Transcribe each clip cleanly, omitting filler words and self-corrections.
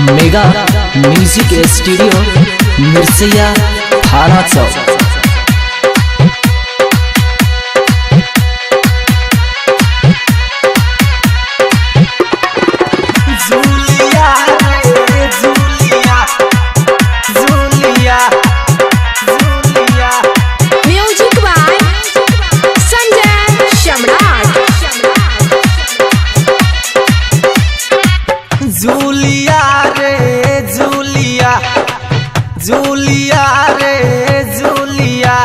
Mega music studio मिर्सिया थाना चौक। Julia रे Julia, Julia रे जूलिया,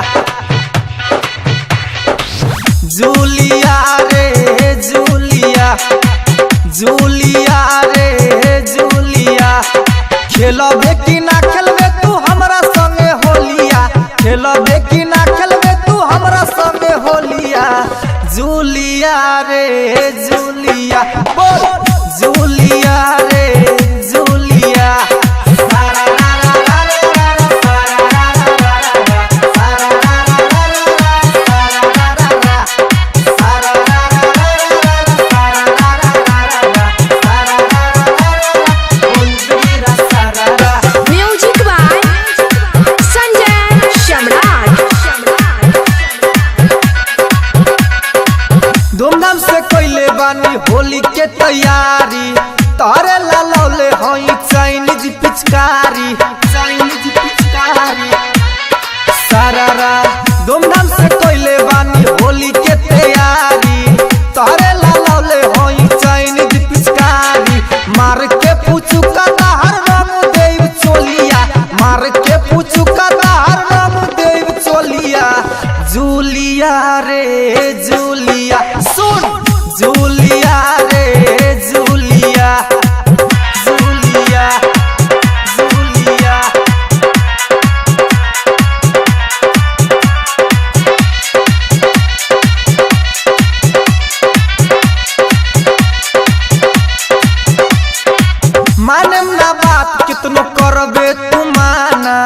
जूलिया रे जूलिया, जूलिया रे जूलिया। खेलबे कि ना खेलबे तू हमरा संगे होलिया, खेलबे कि ना खेलबे तू हमरा संगे होलिया। जूलिया रे जूलिया, बोल जूलिया रे जूलिया। म्यूजिक बाय संजय सम्राट। धूमधाम से कोइले बानी होली के तैयारी, तारे लालौले हई चाइनीज पिचकारी, चाइनीज पिचकारी सारारा। धूमधाम से कोइले बानी होली के तैयारी, तारे लालौले हई चाइनीज पिचकारी। मार के पूछू का हर राम देव चोलिया, मार के पूछू का हर राम देव चोलिया। जूलिया रे जूलिया, सुन जूलिया रे जूलिया, जूलिया जूलिया। मानम ना बात कितनो करबे तू माना,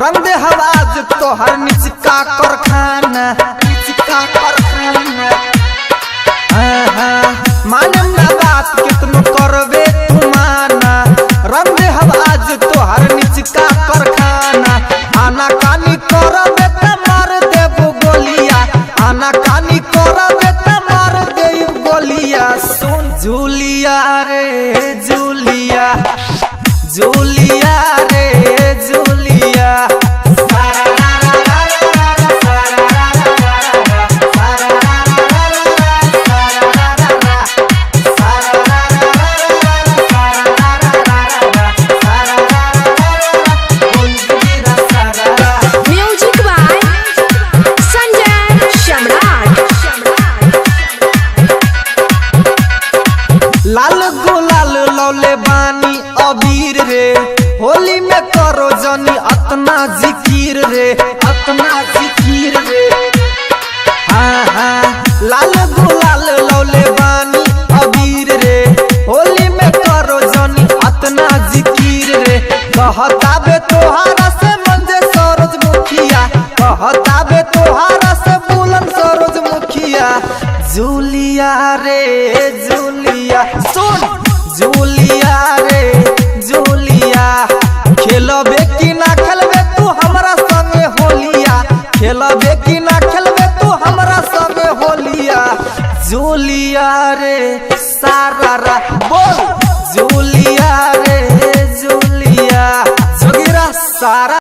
रंग दे हवाज तोहर निचका करखाना, निचका करखाना। मानम ना बात कितनो करबे तू माना, रंग दे हवाज तोहर निचका करखाना। आना कानी करबे त मार देबो गोलिया, आना कानी करबे त मार देब गोलिया। सुन जूलिया रे जूलिया, जूलिया रे जूलिया। म्यूजिक बाय संजय सम्राट। लाल गुलाल लौले बानी अबीर रे, होली में करो जनी अतना जिकीर रे, अतना जिकीर रे। हाँ हाँ लाल गुलाल लौले बानी अबीर रे, होली में करो जनी अतना जिकीर रे। कहता बे तोहारा से मंजे सरोज मुखिया, कहता बे तोहारा से बुलंद सरोज मुखिया। जूलिया रे जूलिया, सुन जूलिया रे जूलिया। खेलबे कि ना खेलबे तू हमरा संगे होलिया, खेलबे कि ना खेलबे तू हमरा संगे होलिया। जूलिया रे सारारा, बोल जूलिया रे जूलिया। जोगिरा सारा